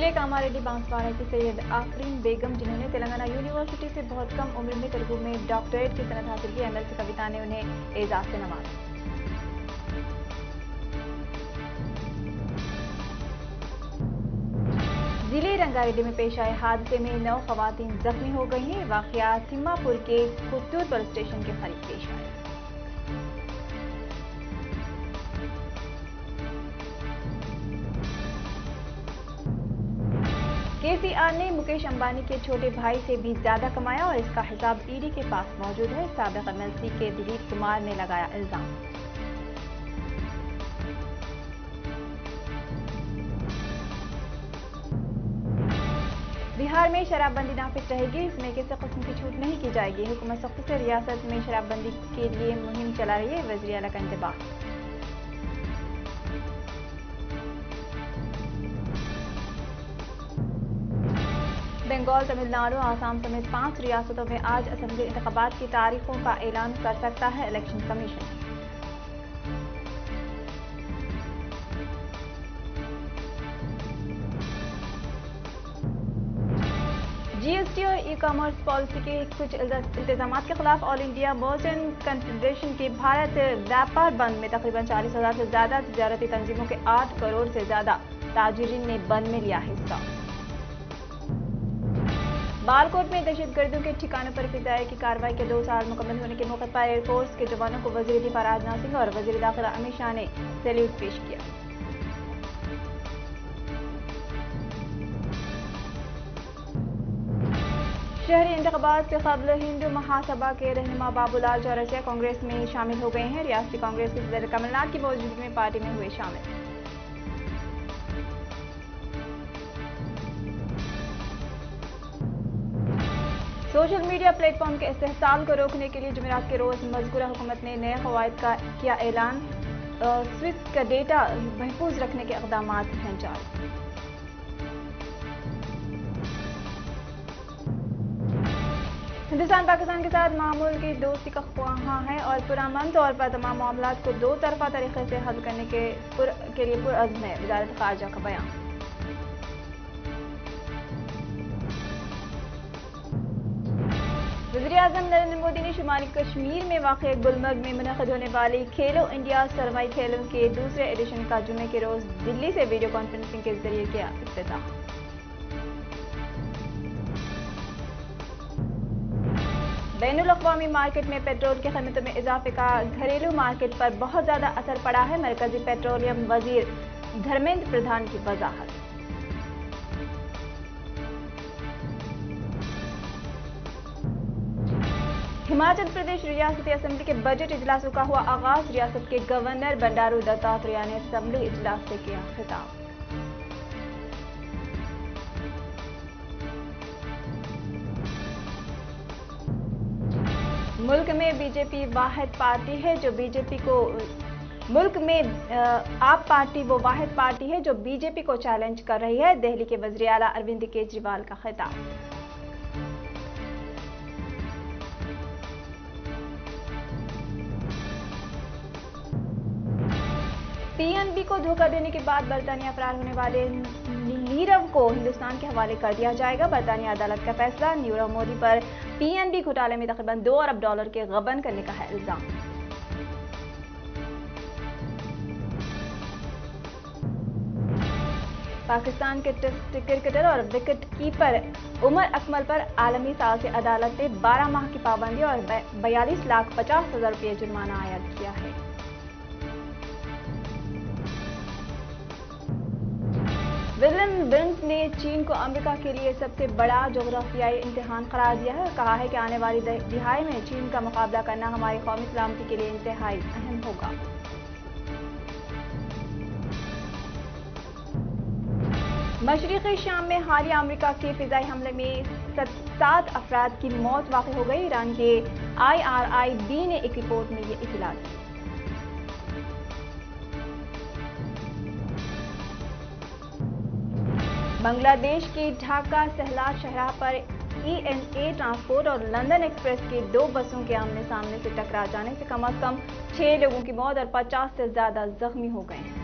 शेख कामारेड्डी बांसवाड़ा की सैयद आफरीन बेगम, जिन्होंने तेलंगाना यूनिवर्सिटी से बहुत कम उम्र में तेलुगु में डॉक्टरेट की सनद हासिल की, एमएल से कविता ने उन्हें एजाज से नवाजा। जिले रंगारेड्डी में पेश आए हादसे में 9 खवातीन जख्मी हो गई हैं। वाकया तिम्मापुर के कुत्तूर पुलिस स्टेशन के करीब पेश आया। केसीआर ने मुकेश अंबानी के छोटे भाई से भी ज्यादा कमाया और इसका हिसाब ईडी के पास मौजूद है। साबिक एमएलसी के दिलीप कुमार ने लगाया इल्जाम। बिहार में शराबबंदी नाफिज रहेगी, इसमें किसी किस्म की छूट नहीं की जाएगी। हुकूमत सख्ती से रियासत में शराबबंदी के लिए मुहिम चला रही है, वज़ीर आला का इंतबाह। बंगाल, तमिलनाडु, आसाम समेत 5 रियासतों में आज असेंबली इंतखाबात की तारीखों का ऐलान कर सकता है इलेक्शन कमीशन। जीएसटी और ई कॉमर्स पॉलिसी के कुछ इल्जामात के खिलाफ ऑल इंडिया मर्चेंट कन्फेडरेशन के भारत व्यापार बंद में तकरीबन 40,000 से ज्यादा तजारती तंजीमों के 8 करोड़ से ज्यादा ताजिरीन ने बंद में लिया हिस्सा। बालकोट में दहशतगर्दों के ठिकानों पर फिजाई की कार्रवाई के 2 साल मुकम्मल होने के मौके पर एयरफोर्स के जवानों को वजीर दिफा राजनाथ सिंह और वजीर दाखिला अमित शाह ने सैल्यूट पेश किया। शहरी इंतखाबात से कबल हिंदू महासभा के रहनुमा बाबूलाल चौरसिया कांग्रेस में शामिल हो गए हैं। रियासती कांग्रेस के सदर कमलनाथ की मौजूदगी में पार्टी में हुए शामिल। सोशल मीडिया प्लेटफॉर्म के इस्तेहसाल को रोकने के लिए जुमेरात के रोज मज़कूरा हुकूमत ने नए कवायद का किया ऐलान। स्विफ्ट का डेटा महफूज रखने के इक़दाम हैं जारी। हिंदुस्तान पाकिस्तान के साथ मामूल की दोस्ती का ख्वाहां है और पुरअमन तौर पर तमाम मामलात को 2 तरफा तरीके से हल करने के लिए पुरअज़्म है, वज़ारत ख़ारजा का बयान। वज़ीर-ए-आज़म नरेंद्र मोदी ने शुमाली कश्मीर में वाक़े गुलमर्ग में मुनक़िद होने वाली खेलो इंडिया सरमाई खेलों के दूसरे एडिशन का जुमे के रोज दिल्ली से वीडियो कॉन्फ्रेंसिंग के जरिए किया इफ्तिताह। बैनुल-अक़वामी मार्केट में पेट्रोल की कीमतों में इजाफे का घरेलू मार्केट पर बहुत ज्यादा असर पड़ा है। मरकजी पेट्रोलियम वजीर धर्मेंद्र प्रधान की वजाहत। हिमाचल प्रदेश रियासती असेंबली के बजट इजलासों का हुआ आगाज। रियासत के गवर्नर बंडारू दत्तात्रेय ने असेंबली इजलास से किया खिताब। मुल्क में बीजेपी वाहिद पार्टी है जो बीजेपी को मुल्क में आप पार्टी वो वाहिद पार्टी है जो बीजेपी को चैलेंज कर रही है। दिल्ली के वज़ीर आला अरविंद केजरीवाल का खिताब। पीएनबी को धोखा देने के बाद बरतानिया फरार होने वाले नीरव को हिंदुस्तान के हवाले कर दिया जाएगा। बरतानिया अदालत का फैसला। नीरव मोदी पर पीएनबी घोटाले में तकरीबन $2 अरब के गबन करने का है इल्जाम। पाकिस्तान के टेस्ट क्रिकेटर और विकेट कीपर उमर अकमल पर आलमी साल से अदालत ने 12 माह की पाबंदी और 42,50,000 रुपये जुर्माना आयद किया है। विलियम बिन्स ने चीन को अमेरिका के लिए सबसे बड़ा जोग्राफियाई इम्तिहान करार दिया है और कहा है कि आने वाली दिहाई में चीन का मुकाबला करना हमारी कौमी सलामती के लिए इंतहाई अहम होगा। मशरिकी शाम में हालिया अमेरिका के फिजाई हमले में 7 अफराद की मौत वाक़ हो गई। ईरान के IRIB ने एक रिपोर्ट में ये इत्तला दी। बांग्लादेश के ढाका सहलाज शहरा पर ENA ट्रांसपोर्ट और लंदन एक्सप्रेस के 2 बसों के आमने सामने से टकरा जाने से कम 6 लोगों की मौत और 50 से ज्यादा जख्मी हो गए हैं।